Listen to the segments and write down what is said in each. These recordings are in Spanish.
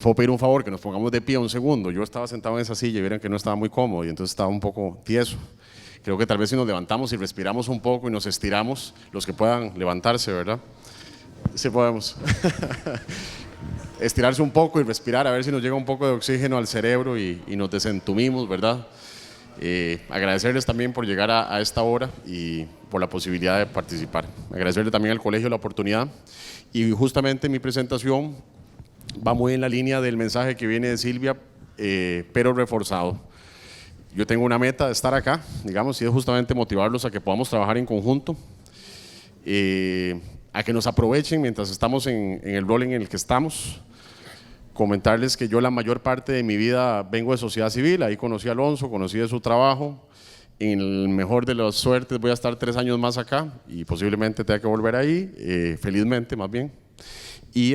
puedo pedir un favor, que nos pongamos de pie un segundo. Yo estaba sentado en esa silla y vieron que no estaba muy cómodo y entonces estaba un poco tieso. Creo que tal vez si nos levantamos y respiramos un poco y nos estiramos, los que puedan levantarse, ¿verdad? Sí podemos. Estirarse un poco y respirar, a ver si nos llega un poco de oxígeno al cerebro y nos desentumimos, ¿verdad? Agradecerles también por llegar a esta hora y por la posibilidad de participar. Agradecerle también al colegio la oportunidad y justamente mi presentación va muy en la línea del mensaje que viene de Silvia, pero reforzado. Yo tengo una meta de estar acá, digamos, y es justamente motivarlos a que podamos trabajar en conjunto, a que nos aprovechen mientras estamos en el rol en el que estamos. Comentarles que yo la mayor parte de mi vida vengo de sociedad civil, ahí conocí a Alonso, conocí de su trabajo, en el mejor de las suertes voy a estar 3 años más acá y posiblemente tenga que volver ahí, felizmente más bien. Y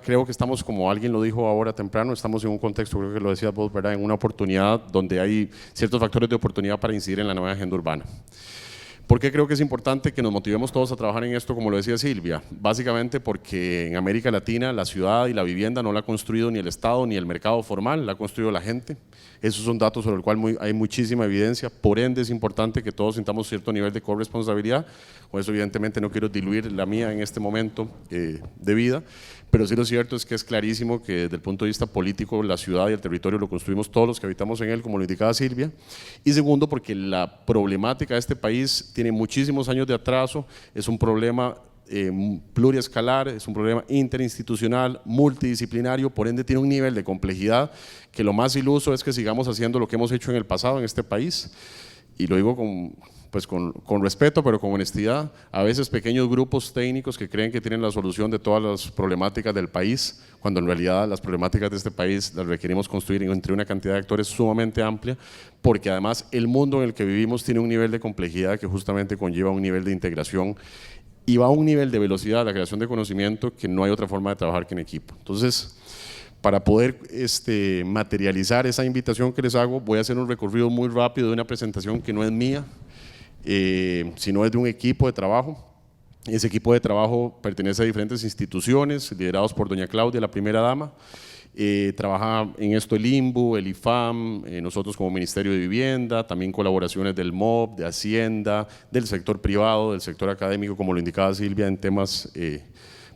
creo que estamos, como alguien lo dijo ahora temprano, estamos en un contexto, creo que lo decías vos, ¿verdad?, en una oportunidad donde hay ciertos factores de oportunidad para incidir en la nueva agenda urbana. ¿Por qué creo que es importante que nos motivemos todos a trabajar en esto, como lo decía Silvia? Básicamente porque en América Latina la ciudad y la vivienda no la ha construido ni el Estado ni el mercado formal, la ha construido la gente. Esos son datos sobre los cuales hay muchísima evidencia, por ende es importante que todos sintamos cierto nivel de corresponsabilidad. Con eso evidentemente no quiero diluir la mía en este momento de vida, pero sí lo cierto es que es clarísimo que desde el punto de vista político la ciudad y el territorio lo construimos todos los que habitamos en él, como lo indicaba Silvia. Y segundo, porque la problemática de este país tiene muchísimos años de atraso, es un problema pluriescalar, es un problema interinstitucional, multidisciplinario, por ende tiene un nivel de complejidad que lo más iluso es que sigamos haciendo lo que hemos hecho en el pasado en este país, y lo digo con respeto, pero con honestidad. A veces pequeños grupos técnicos que creen que tienen la solución de todas las problemáticas del país, cuando en realidad las problemáticas de este país las requerimos construir entre una cantidad de actores sumamente amplia, porque además el mundo en el que vivimos tiene un nivel de complejidad que justamente conlleva un nivel de integración y va a un nivel de velocidad de la creación de conocimiento que no hay otra forma de trabajar que en equipo. Entonces, para poder materializar esa invitación que les hago, voy a hacer un recorrido muy rápido de una presentación que no es mía, sino es de un equipo de trabajo. Ese equipo de trabajo pertenece a diferentes instituciones, liderados por doña Claudia, la primera dama. Trabaja en esto el INBU, el IFAM, nosotros como Ministerio de Vivienda, también colaboraciones del MOB, de Hacienda, del sector privado, del sector académico, como lo indicaba Silvia, en temas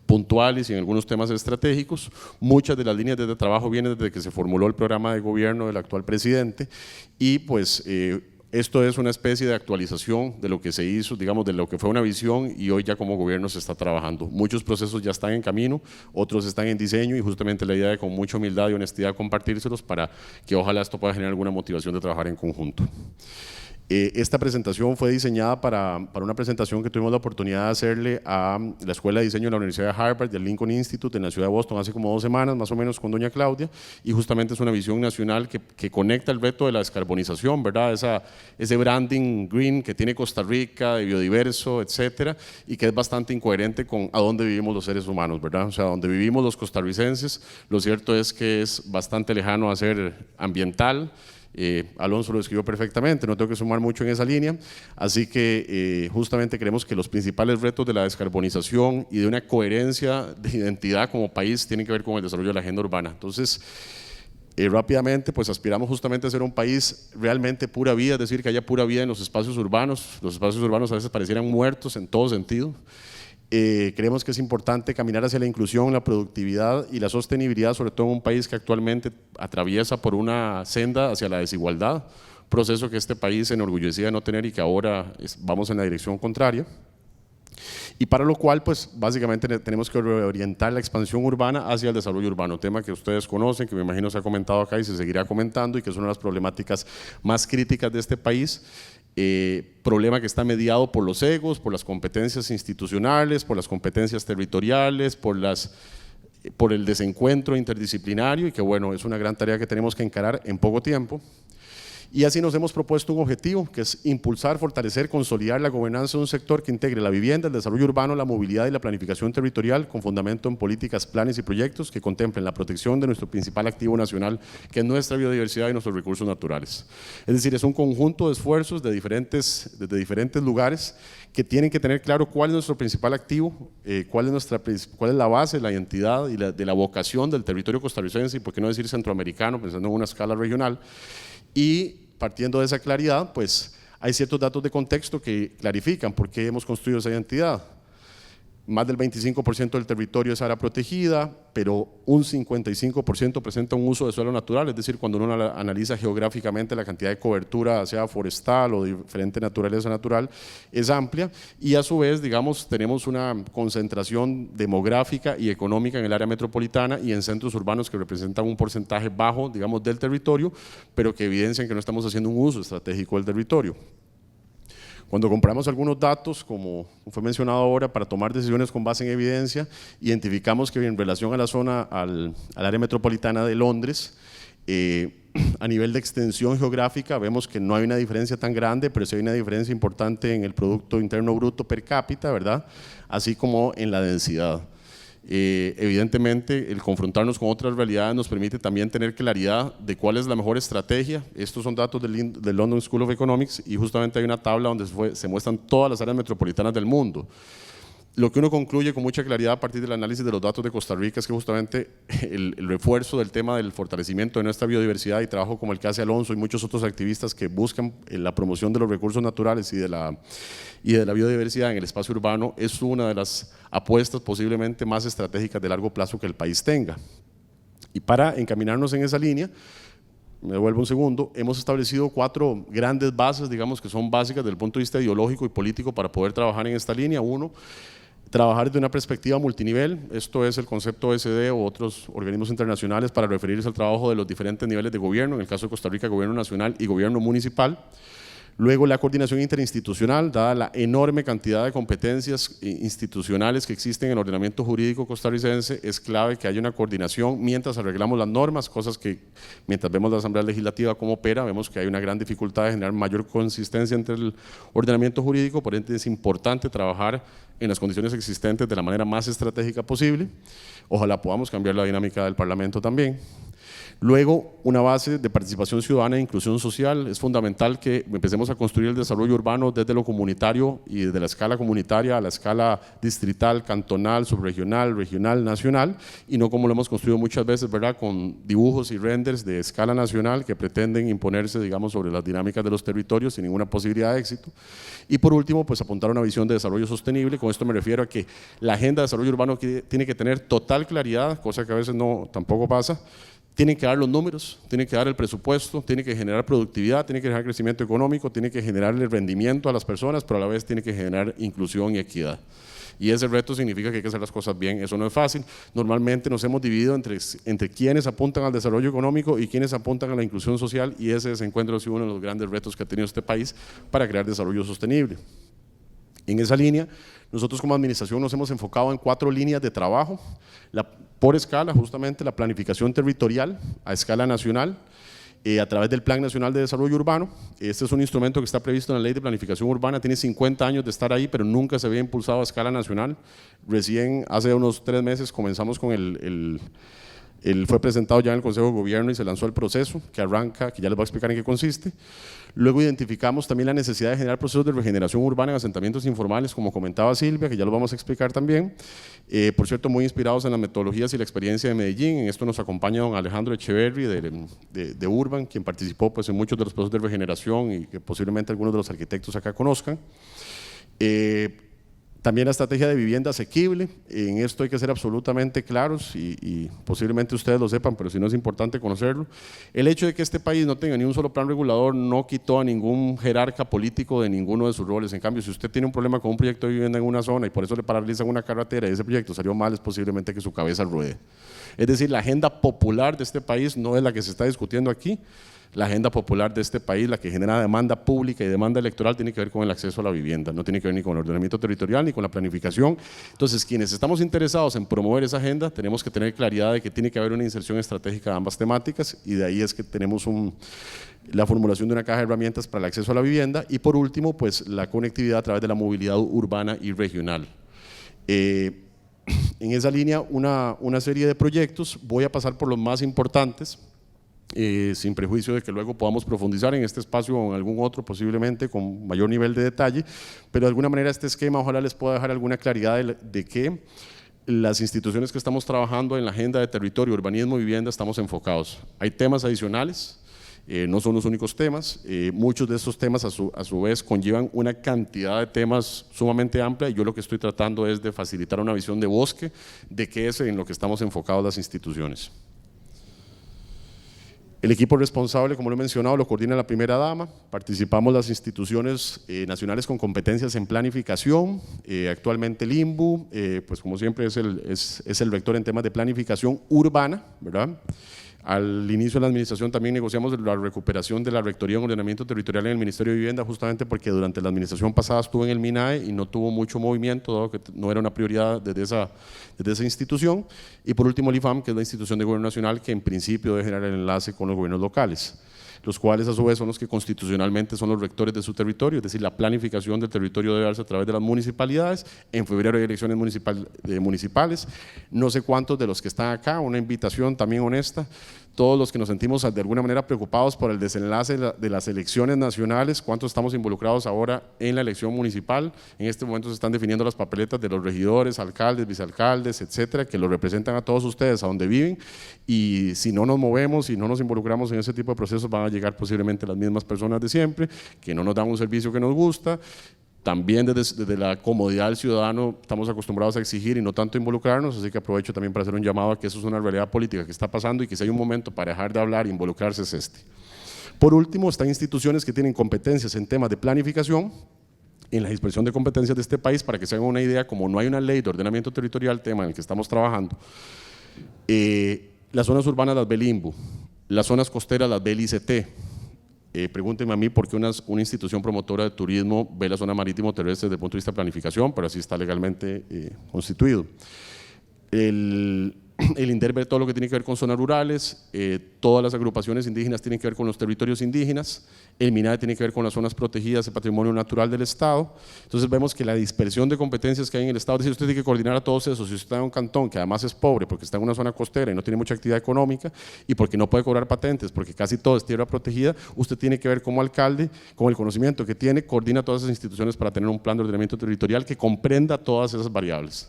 puntuales y en algunos temas estratégicos. Muchas de las líneas de trabajo vienen desde que se formuló el programa de gobierno del actual presidente y pues esto es una especie de actualización de lo que se hizo, digamos, de lo que fue una visión y hoy ya como gobierno se está trabajando. Muchos procesos ya están en camino, otros están en diseño y justamente la idea de con mucha humildad y honestidad compartírselos para que ojalá esto pueda generar alguna motivación de trabajar en conjunto. Esta presentación fue diseñada para una presentación que tuvimos la oportunidad de hacerle a la Escuela de Diseño de la Universidad de Harvard y al Lincoln Institute en la ciudad de Boston hace como 2 semanas más o menos con doña Claudia, y justamente es una visión nacional que conecta el reto de la descarbonización, ¿verdad? Ese branding green que tiene Costa Rica, de biodiverso, etcétera, y que es bastante incoherente con a dónde vivimos los seres humanos, ¿verdad? O sea, donde vivimos los costarricenses, lo cierto es que es bastante lejano a ser ambiental. Alonso lo describió perfectamente, no tengo que sumar mucho en esa línea, así que justamente creemos que los principales retos de la descarbonización y de una coherencia de identidad como país tienen que ver con el desarrollo de la agenda urbana. Entonces, rápidamente, pues aspiramos justamente a ser un país realmente pura vida, es decir, que haya pura vida en los espacios urbanos. Los espacios urbanos a veces parecieran muertos en todo sentido. Creemos que es importante caminar hacia la inclusión, la productividad y la sostenibilidad, sobre todo en un país que actualmente atraviesa por una senda hacia la desigualdad, proceso que este país se enorgullecía de no tener y que ahora vamos en la dirección contraria. Y para lo cual, pues básicamente tenemos que reorientar la expansión urbana hacia el desarrollo urbano, tema que ustedes conocen, que me imagino se ha comentado acá y se seguirá comentando y que es una de las problemáticas más críticas de este país. Problema que está mediado por los egos, por las competencias institucionales, por las competencias territoriales, por el desencuentro interdisciplinario y que bueno, es una gran tarea que tenemos que encarar en poco tiempo. Y así nos hemos propuesto un objetivo, que es impulsar, fortalecer, consolidar la gobernanza de un sector que integre la vivienda, el desarrollo urbano, la movilidad y la planificación territorial con fundamento en políticas, planes y proyectos que contemplen la protección de nuestro principal activo nacional, que es nuestra biodiversidad y nuestros recursos naturales. Es decir, es un conjunto de esfuerzos desde diferentes lugares que tienen que tener claro cuál es nuestro principal activo, cuál es la base, la identidad y de la vocación del territorio costarricense y por qué no decir centroamericano, pensando en una escala regional. Y partiendo de esa claridad, pues hay ciertos datos de contexto que clarifican por qué hemos construido esa identidad. Más del 25% del territorio es área protegida, pero un 55% presenta un uso de suelo natural, es decir, cuando uno analiza geográficamente la cantidad de cobertura, sea forestal o de diferente naturaleza natural, es amplia y a su vez, digamos, tenemos una concentración demográfica y económica en el área metropolitana y en centros urbanos que representan un porcentaje bajo, digamos, del territorio, pero que evidencian que no estamos haciendo un uso estratégico del territorio. Cuando compramos algunos datos, como fue mencionado ahora, para tomar decisiones con base en evidencia, identificamos que en relación a la zona, al área metropolitana de Londres, a nivel de extensión geográfica vemos que no hay una diferencia tan grande, pero sí hay una diferencia importante en el Producto Interno Bruto per cápita, ¿verdad? Así como en la densidad. Evidentemente el confrontarnos con otras realidades nos permite también tener claridad de cuál es la mejor estrategia. Estos son datos del London School of Economics y justamente hay una tabla donde se muestran todas las áreas metropolitanas del mundo. Lo que uno concluye con mucha claridad a partir del análisis de los datos de Costa Rica es que justamente el refuerzo del tema del fortalecimiento de nuestra biodiversidad y trabajo como el que hace Alonso y muchos otros activistas que buscan la promoción de los recursos naturales y de la biodiversidad en el espacio urbano es una de las apuestas posiblemente más estratégicas de largo plazo que el país tenga. Y para encaminarnos en esa línea, me devuelvo un segundo, hemos establecido 4 grandes bases, digamos, que son básicas desde el punto de vista ideológico y político para poder trabajar en esta línea. Uno, trabajar desde una perspectiva multinivel, esto es el concepto OSD o otros organismos internacionales para referirse al trabajo de los diferentes niveles de gobierno, en el caso de Costa Rica, gobierno nacional y gobierno municipal. Luego la coordinación interinstitucional, dada la enorme cantidad de competencias institucionales que existen en el ordenamiento jurídico costarricense, es clave que haya una coordinación mientras arreglamos las normas, cosas que mientras vemos la Asamblea Legislativa cómo opera, vemos que hay una gran dificultad de generar mayor consistencia entre el ordenamiento jurídico, por ende es importante trabajar en las condiciones existentes de la manera más estratégica posible. Ojalá podamos cambiar la dinámica del Parlamento también. Luego, una base de participación ciudadana e inclusión social. Es fundamental que empecemos a construir el desarrollo urbano desde lo comunitario y desde la escala comunitaria a la escala distrital, cantonal, subregional, regional, nacional, y no como lo hemos construido muchas veces, ¿verdad?, con dibujos y renders de escala nacional que pretenden imponerse, digamos, sobre las dinámicas de los territorios sin ninguna posibilidad de éxito. Y por último, pues apuntar a una visión de desarrollo sostenible. Con esto me refiero a que la agenda de desarrollo urbano tiene que tener total claridad, cosa que a veces tampoco pasa. Tienen que dar los números, tienen que dar el presupuesto, tiene que generar productividad, tiene que generar crecimiento económico, tiene que generarle rendimiento a las personas, pero a la vez tiene que generar inclusión y equidad. Y ese reto significa que hay que hacer las cosas bien, eso no es fácil. Normalmente nos hemos dividido entre quienes apuntan al desarrollo económico y quienes apuntan a la inclusión social, y ese desencuentro ha sido uno de los grandes retos que ha tenido este país para crear desarrollo sostenible. En esa línea, nosotros como administración nos hemos enfocado en 4 líneas de trabajo. Por escala, justamente la planificación territorial a escala nacional, a través del Plan Nacional de Desarrollo Urbano. Este es un instrumento que está previsto en la Ley de Planificación Urbana, tiene 50 años de estar ahí, pero nunca se había impulsado a escala nacional. Recién hace unos 3 meses comenzamos con fue presentado ya en el Consejo de Gobierno y se lanzó el proceso que arranca, que ya les voy a explicar en qué consiste. Luego identificamos también la necesidad de generar procesos de regeneración urbana en asentamientos informales, como comentaba Silvia, que ya lo vamos a explicar también. Por cierto, muy inspirados en las metodologías y la experiencia de Medellín. En esto nos acompaña don Alejandro Echeverry de Urban, quien participó pues, en muchos de los procesos de regeneración y que posiblemente algunos de los arquitectos acá conozcan. También la estrategia de vivienda asequible. En esto hay que ser absolutamente claros y posiblemente ustedes lo sepan, pero si no es importante conocerlo. El hecho de que este país no tenga ni un solo plan regulador no quitó a ningún jerarca político de ninguno de sus roles. En cambio, si usted tiene un problema con un proyecto de vivienda en una zona y por eso le paralizan una carretera y ese proyecto salió mal, es posiblemente que su cabeza ruede. Es decir, la agenda popular de este país no es la que se está discutiendo aquí. la agenda popular de este país, la que genera demanda pública y demanda electoral, tiene que ver con el acceso a la vivienda, no tiene que ver ni con el ordenamiento territorial ni con la planificación. Entonces, quienes estamos interesados en promover esa agenda, tenemos que tener claridad de que tiene que haber una inserción estratégica de ambas temáticas, y de ahí es que tenemos la formulación de una caja de herramientas para el acceso a la vivienda, y por último, pues la conectividad a través de la movilidad urbana y regional. En esa línea, una serie de proyectos, voy a pasar por los más importantes, sin prejuicio de que luego podamos profundizar en este espacio o en algún otro, posiblemente con mayor nivel de detalle, pero de alguna manera este esquema ojalá les pueda dejar alguna claridad de que las instituciones que estamos trabajando en la agenda de territorio, urbanismo y vivienda estamos enfocados. Hay temas adicionales, no son los únicos temas, muchos de estos temas a su vez conllevan una cantidad de temas sumamente amplia, y yo lo que estoy tratando es de facilitar una visión de bosque de qué es en lo que estamos enfocados las instituciones. El equipo responsable, como lo he mencionado, lo coordina la primera dama. Participamos las instituciones nacionales con competencias en planificación, actualmente el INBU, pues como siempre es el rector en temas de planificación urbana, ¿verdad? Al inicio de la administración también negociamos la recuperación de la rectoría en ordenamiento territorial en el Ministerio de Vivienda, justamente porque durante la administración pasada estuvo en el MINAE y no tuvo mucho movimiento, dado que no era una prioridad desde esa institución. Y por último el IFAM, que es la institución de gobierno nacional, que en principio debe generar el enlace con los gobiernos locales, los cuales a su vez son los que constitucionalmente son los rectores de su territorio, es decir, la planificación del territorio debe darse a través de las municipalidades. En febrero hay elecciones municipales, no sé cuántos de los que están acá, una invitación también honesta, todos los que nos sentimos de alguna manera preocupados por el desenlace de las elecciones nacionales, cuántos estamos involucrados ahora en la elección municipal. En este momento se están definiendo las papeletas de los regidores, alcaldes, vicealcaldes, etcétera, que los representan a todos ustedes a donde viven, y si no nos movemos y no nos involucramos en ese tipo de procesos, van a llegar posiblemente las mismas personas de siempre, que no nos dan un servicio que nos gusta. También desde la comodidad del ciudadano estamos acostumbrados a exigir y no tanto involucrarnos, así que aprovecho también para hacer un llamado a que eso es una realidad política que está pasando, y que si hay un momento para dejar de hablar e involucrarse es este. Por último, están instituciones que tienen competencias en temas de planificación, en la dispersión de competencias de este país. Para que se hagan una idea, como no hay una ley de ordenamiento territorial, tema en el que estamos trabajando, las zonas urbanas las ve el INBU, las zonas costeras las ve el ICT. Pregúntenme a mí por qué una institución promotora de turismo ve la zona marítimo terrestre desde el punto de vista de planificación, pero así está legalmente constituido. El INDER ve todo lo que tiene que ver con zonas rurales, todas las agrupaciones indígenas tienen que ver con los territorios indígenas, el MINAE tiene que ver con las zonas protegidas de patrimonio natural del Estado. Entonces vemos que la dispersión de competencias que hay en el Estado, es decir, usted tiene que coordinar a todos esos. Si usted está en un cantón que además es pobre porque está en una zona costera y no tiene mucha actividad económica, y porque no puede cobrar patentes, porque casi todo es tierra protegida, usted tiene que ver como alcalde, con el conocimiento que tiene, coordina todas esas instituciones para tener un plan de ordenamiento territorial que comprenda todas esas variables.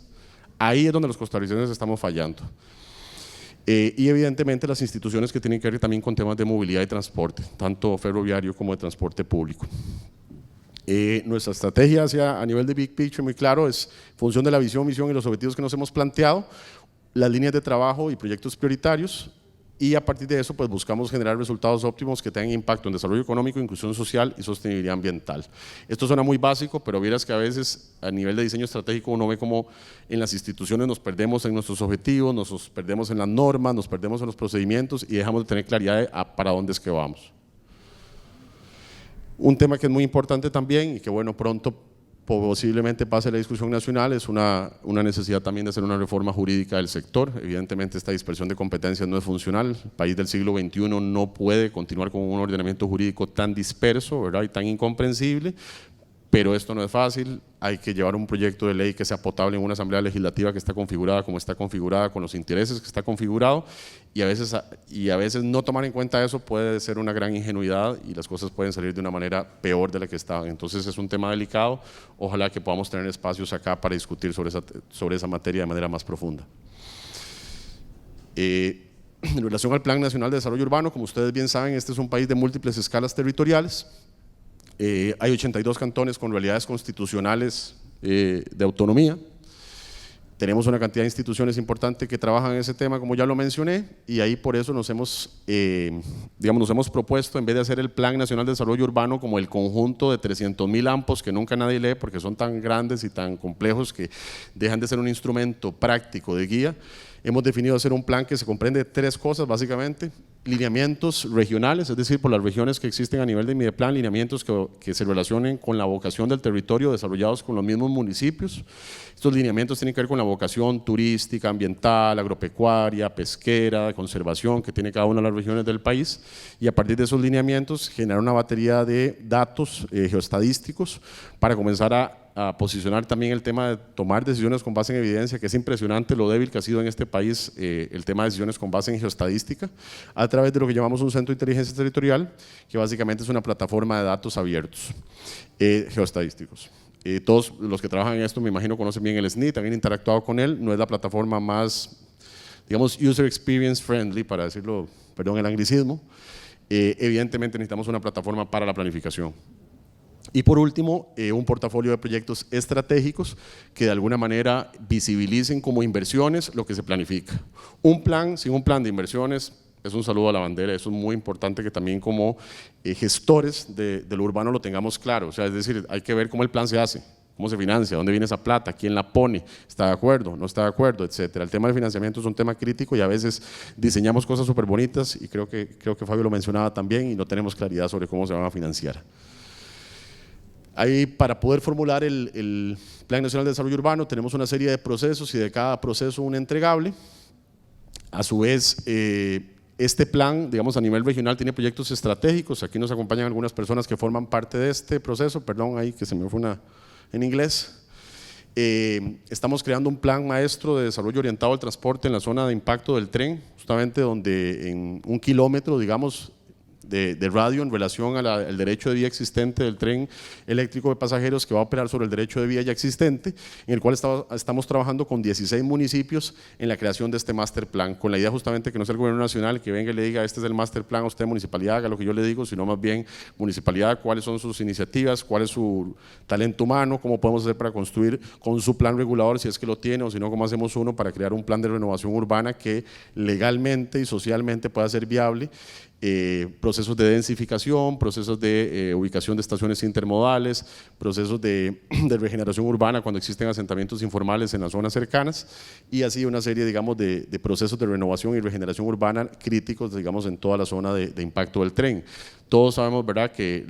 Ahí es donde los costarricenses estamos fallando. Y evidentemente las instituciones que tienen que ver también con temas de movilidad y transporte, tanto ferroviario como de transporte público. Nuestra estrategia a nivel de Big Picture, muy claro, es función de la visión, misión y los objetivos que nos hemos planteado, las líneas de trabajo y proyectos prioritarios, y a partir de eso pues buscamos generar resultados óptimos que tengan impacto en desarrollo económico, inclusión social y sostenibilidad ambiental. Esto suena muy básico, pero vieras que a veces a nivel de diseño estratégico uno ve como en las instituciones nos perdemos en nuestros objetivos, nos perdemos en las normas, nos perdemos en los procedimientos y dejamos de tener claridad de para dónde es que vamos. Un tema que es muy importante también y que bueno, pronto posiblemente pase la discusión nacional, es una necesidad también de hacer una reforma jurídica del sector. Evidentemente esta dispersión de competencias no es funcional, el país del siglo XXI no puede continuar con un ordenamiento jurídico tan disperso, ¿verdad?, y tan incomprensible, pero esto no es fácil. Hay que llevar un proyecto de ley que sea potable en una asamblea legislativa que está configurada como está configurada, con los intereses que está configurado, y a veces no tomar en cuenta eso puede ser una gran ingenuidad y las cosas pueden salir de una manera peor de la que estaban. Entonces es un tema delicado, ojalá que podamos tener espacios acá para discutir sobre esa materia de manera más profunda. En relación al Plan Nacional de Desarrollo Urbano, como ustedes bien saben, este es un país de múltiples escalas territoriales. Hay 82 cantones con realidades constitucionales de autonomía. Tenemos una cantidad de instituciones importantes que trabajan en ese tema, como ya lo mencioné, y ahí por eso nos hemos propuesto, en vez de hacer el Plan Nacional de Desarrollo Urbano como el conjunto de 300.000 AMPOs que nunca nadie lee porque son tan grandes y tan complejos que dejan de ser un instrumento práctico de guía, hemos definido hacer un plan que se comprende de tres cosas básicamente. lineamientos regionales, es decir, por las regiones que existen a nivel de Mideplan, lineamientos que se relacionen con la vocación del territorio desarrollados con los mismos municipios. Estos lineamientos tienen que ver con la vocación turística, ambiental, agropecuaria, pesquera, de conservación que tiene cada una de las regiones del país, y a partir de esos lineamientos generar una batería de datos geoestadísticos para comenzar a posicionar también el tema de tomar decisiones con base en evidencia, que es impresionante lo débil que ha sido en este país el tema de decisiones con base en geoestadística, a través de lo que llamamos un centro de inteligencia territorial, que básicamente es una plataforma de datos abiertos geoestadísticos. Todos los que trabajan en esto, me imagino, conocen bien el SNIT, han interactuado con él, no es la plataforma más, digamos, user experience friendly, para decirlo, perdón el anglicismo. Evidentemente necesitamos una plataforma para la planificación. Y por último, un portafolio de proyectos estratégicos que de alguna manera visibilicen como inversiones lo que se planifica. Un plan, sin un plan de inversiones, es un saludo a la bandera. Eso es muy importante que también como gestores de lo urbano lo tengamos claro. O sea, es decir, hay que ver cómo el plan se hace, cómo se financia, dónde viene esa plata, quién la pone, está de acuerdo, no está de acuerdo, etcétera. El tema del financiamiento es un tema crítico y a veces diseñamos cosas súper bonitas y creo que Fabio lo mencionaba también y no tenemos claridad sobre cómo se van a financiar. Ahí, para poder formular el Plan Nacional de Desarrollo Urbano, tenemos una serie de procesos y de cada proceso un entregable. A su vez, este plan, digamos, a nivel regional tiene proyectos estratégicos. Aquí nos acompañan algunas personas que forman parte de este proceso. Perdón, ahí que se me fue una en inglés. Estamos creando un plan maestro de desarrollo orientado al transporte en la zona de impacto del tren, justamente donde en 1 kilómetro, digamos, de radio en relación al derecho de vía existente del tren eléctrico de pasajeros que va a operar sobre el derecho de vía ya existente, en el cual estamos trabajando con 16 municipios en la creación de este master plan, con la idea justamente que no sea el gobierno nacional que venga y le diga este es el master plan, usted municipalidad haga lo que yo le digo, sino más bien municipalidad, cuáles son sus iniciativas, cuál es su talento humano, cómo podemos hacer para construir con su plan regulador, si es que lo tiene, o si no, cómo hacemos uno para crear un plan de renovación urbana que legalmente y socialmente pueda ser viable. Procesos de densificación, procesos de ubicación de estaciones intermodales, procesos de regeneración urbana cuando existen asentamientos informales en las zonas cercanas y así una serie, digamos, de procesos de renovación y regeneración urbana críticos, digamos, en toda la zona de impacto del tren. Todos sabemos, ¿verdad?, que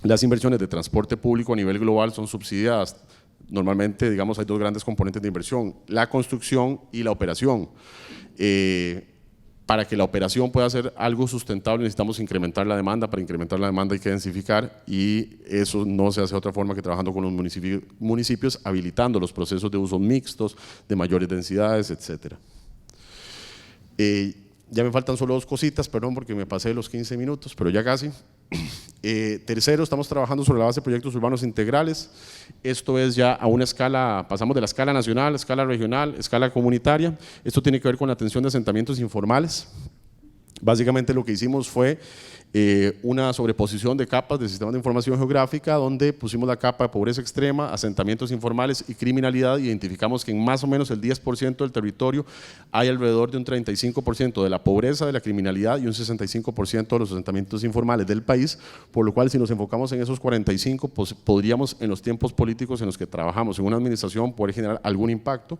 las inversiones de transporte público a nivel global son subsidiadas. Normalmente, digamos, hay dos grandes componentes de inversión, la construcción y la operación. Para que la operación pueda ser algo sustentable necesitamos incrementar la demanda, para incrementar la demanda hay que densificar y eso no se hace de otra forma que trabajando con los municipios habilitando los procesos de usos mixtos, de mayores densidades, etcétera. Ya me faltan solo 2 cositas, perdón porque me pasé los 15 minutos, pero ya casi. Tercero, estamos trabajando sobre la base de proyectos urbanos integrales. Esto es ya a una escala, pasamos de la escala nacional, escala regional, escala comunitaria. Esto tiene que ver con la atención de asentamientos informales. Básicamente lo que hicimos fue una sobreposición de capas del sistema de información geográfica donde pusimos la capa de pobreza extrema, asentamientos informales y criminalidad. Identificamos que en más o menos el 10% del territorio hay alrededor de un 35% de la pobreza, de la criminalidad y un 65% de los asentamientos informales del país, por lo cual si nos enfocamos en esos 45 pues podríamos en los tiempos políticos en los que trabajamos en una administración poder generar algún impacto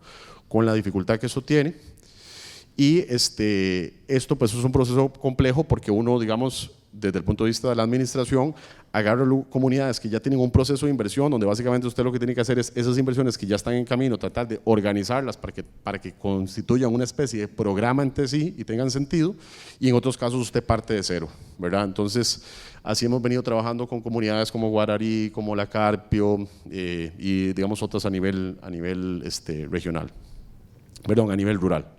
con la dificultad que eso tiene. Y esto pues es un proceso complejo porque uno, digamos, desde el punto de vista de la administración, agarra comunidades que ya tienen un proceso de inversión donde básicamente usted lo que tiene que hacer es esas inversiones que ya están en camino, tratar de organizarlas para que constituyan una especie de programa entre sí y tengan sentido, y en otros casos usted parte de cero, ¿verdad? Entonces, así hemos venido trabajando con comunidades como Guararí, como La Carpio y digamos otras a nivel regional, perdón, a nivel rural.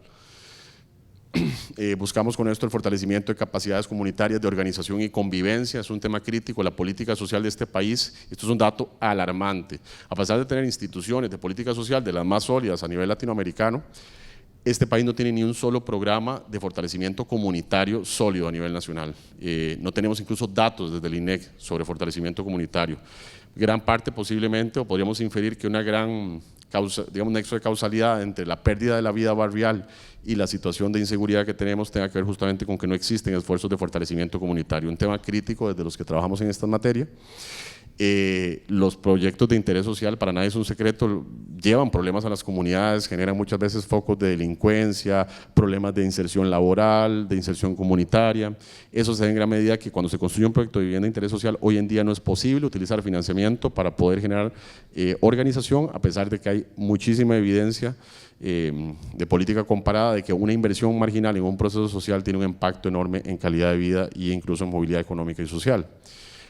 Buscamos con esto el fortalecimiento de capacidades comunitarias de organización y convivencia, es un tema crítico, la política social de este país. Esto es un dato alarmante, a pesar de tener instituciones de política social de las más sólidas a nivel latinoamericano, este país no tiene ni un solo programa de fortalecimiento comunitario sólido a nivel nacional. No tenemos incluso datos desde el INEC sobre fortalecimiento comunitario. Gran parte posiblemente, o podríamos inferir que una gran digamos, nexo de causalidad entre la pérdida de la vida barrial y la situación de inseguridad que tenemos tenga que ver justamente con que no existen esfuerzos de fortalecimiento comunitario, un tema crítico desde los que trabajamos en esta materia. Los proyectos de interés social, para nadie es un secreto, llevan problemas a las comunidades, generan muchas veces focos de delincuencia, problemas de inserción laboral, de inserción comunitaria. Eso se da en gran medida que cuando se construye un proyecto de vivienda de interés social, hoy en día no es posible utilizar financiamiento para poder generar organización, a pesar de que hay muchísima evidencia de política comparada de que una inversión marginal en un proceso social tiene un impacto enorme en calidad de vida e incluso en movilidad económica y social.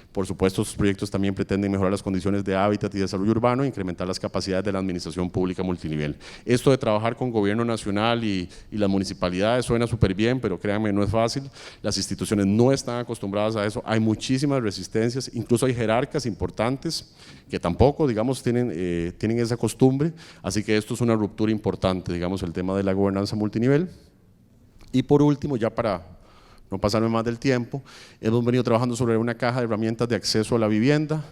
Por supuesto, estos proyectos también pretenden mejorar las condiciones de hábitat y desarrollo urbano e incrementar las capacidades de la administración pública multinivel. Esto de trabajar con gobierno nacional y las municipalidades suena súper bien, pero créanme, no es fácil. Las instituciones no están acostumbradas a eso, hay muchísimas resistencias, incluso hay jerarcas importantes que tampoco, digamos, tienen esa costumbre, así que esto es una ruptura importante, digamos, el tema de la gobernanza multinivel. Y por último, ya para no pasarme más del tiempo, hemos venido trabajando sobre una caja de herramientas de acceso a la vivienda,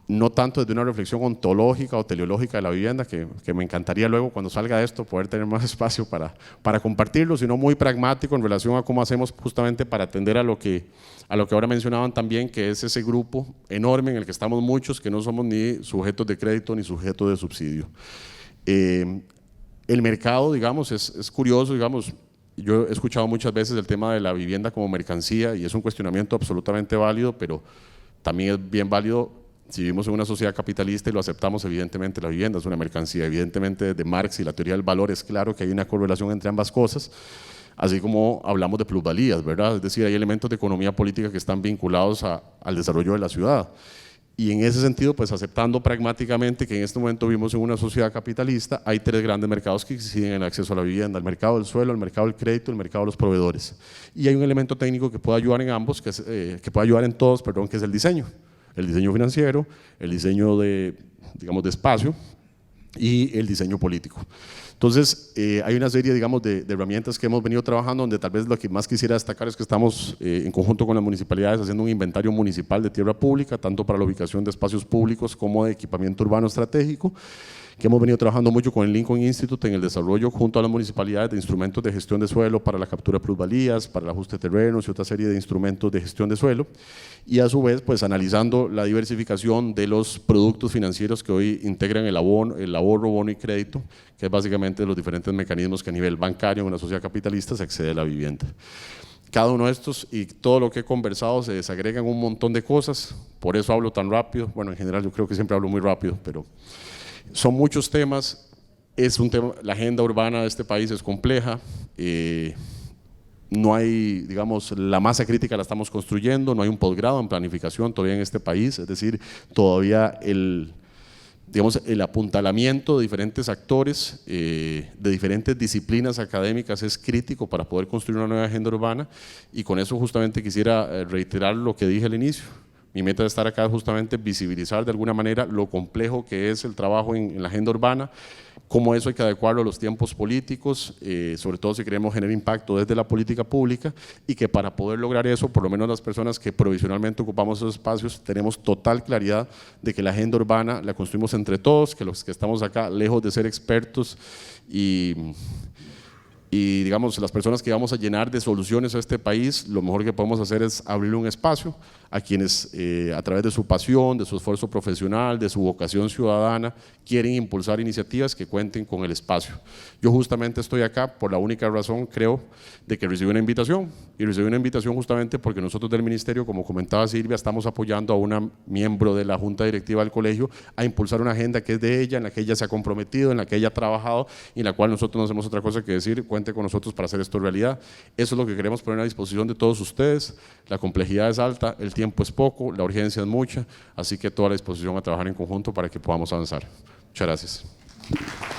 no tanto desde una reflexión ontológica o teleológica de la vivienda, que me encantaría luego cuando salga esto poder tener más espacio para compartirlo, sino muy pragmático en relación a cómo hacemos justamente para atender a lo que ahora mencionaban también, que es ese grupo enorme en el que estamos muchos, que no somos ni sujetos de crédito ni sujetos de subsidio. El mercado, digamos, es curioso, digamos. Yo he escuchado muchas veces el tema de la vivienda como mercancía y es un cuestionamiento absolutamente válido, pero también es bien válido si vivimos en una sociedad capitalista y lo aceptamos. Evidentemente la vivienda es una mercancía, evidentemente desde Marx y la teoría del valor es claro que hay una correlación entre ambas cosas, así como hablamos de plusvalías, ¿verdad? Es decir, hay elementos de economía política que están vinculados al desarrollo de la ciudad. Y en ese sentido, pues aceptando pragmáticamente que en este momento vivimos en una sociedad capitalista, hay tres grandes mercados que inciden en el acceso a la vivienda: el mercado del suelo, el mercado del crédito, el mercado de los proveedores. Y hay un elemento técnico que puede ayudar en ambos, que puede ayudar en todos, perdón, que es el diseño financiero, el diseño de espacio y el diseño político. Entonces, hay una serie, digamos, de herramientas que hemos venido trabajando, donde tal vez lo que más quisiera destacar es que estamos en conjunto con las municipalidades haciendo un inventario municipal de tierra pública, tanto para la ubicación de espacios públicos como de equipamiento urbano estratégico, que hemos venido trabajando mucho con el Lincoln Institute en el desarrollo junto a las municipalidades de instrumentos de gestión de suelo para la captura de plusvalías, para el ajuste de terrenos y otra serie de instrumentos de gestión de suelo, y a su vez pues analizando la diversificación de los productos financieros que hoy integran el ahorro, bono y crédito, que es básicamente los diferentes mecanismos que a nivel bancario en una sociedad capitalista se accede a la vivienda. Cada uno de estos y todo lo que he conversado se desagregan un montón de cosas, por eso hablo tan rápido. Bueno, en general yo creo que siempre hablo muy rápido, pero son muchos temas. Es un tema, la agenda urbana de este país es compleja, no hay, digamos, la masa crítica la estamos construyendo, no hay un posgrado en planificación todavía en este país, es decir, todavía el apuntalamiento de diferentes actores, de diferentes disciplinas académicas es crítico para poder construir una nueva agenda urbana, y con eso justamente quisiera reiterar lo que dije al inicio. Mi meta de estar acá es justamente visibilizar de alguna manera lo complejo que es el trabajo en la agenda urbana, cómo eso hay que adecuarlo a los tiempos políticos, sobre todo si queremos generar impacto desde la política pública, y que para poder lograr eso, por lo menos las personas que provisionalmente ocupamos esos espacios, tenemos total claridad de que la agenda urbana la construimos entre todos, que los que estamos acá, lejos de ser expertos y digamos, las personas que vamos a llenar de soluciones a este país, lo mejor que podemos hacer es abrirle un espacio a quienes a través de su pasión, de su esfuerzo profesional, de su vocación ciudadana, quieren impulsar iniciativas que cuenten con el espacio. Yo justamente estoy acá por la única razón, creo, de que recibí una invitación, y recibí una invitación justamente porque nosotros del ministerio, como comentaba Silvia, estamos apoyando a una miembro de la junta directiva del colegio a impulsar una agenda que es de ella, en la que ella se ha comprometido, en la que ella ha trabajado y en la cual nosotros no hacemos otra cosa que decir: cuente con nosotros para hacer esto realidad. Eso es lo que queremos poner a disposición de todos ustedes. La complejidad es alta, el tiempo es poco, la urgencia es mucha, así que toda la disposición a trabajar en conjunto para que podamos avanzar. Muchas gracias.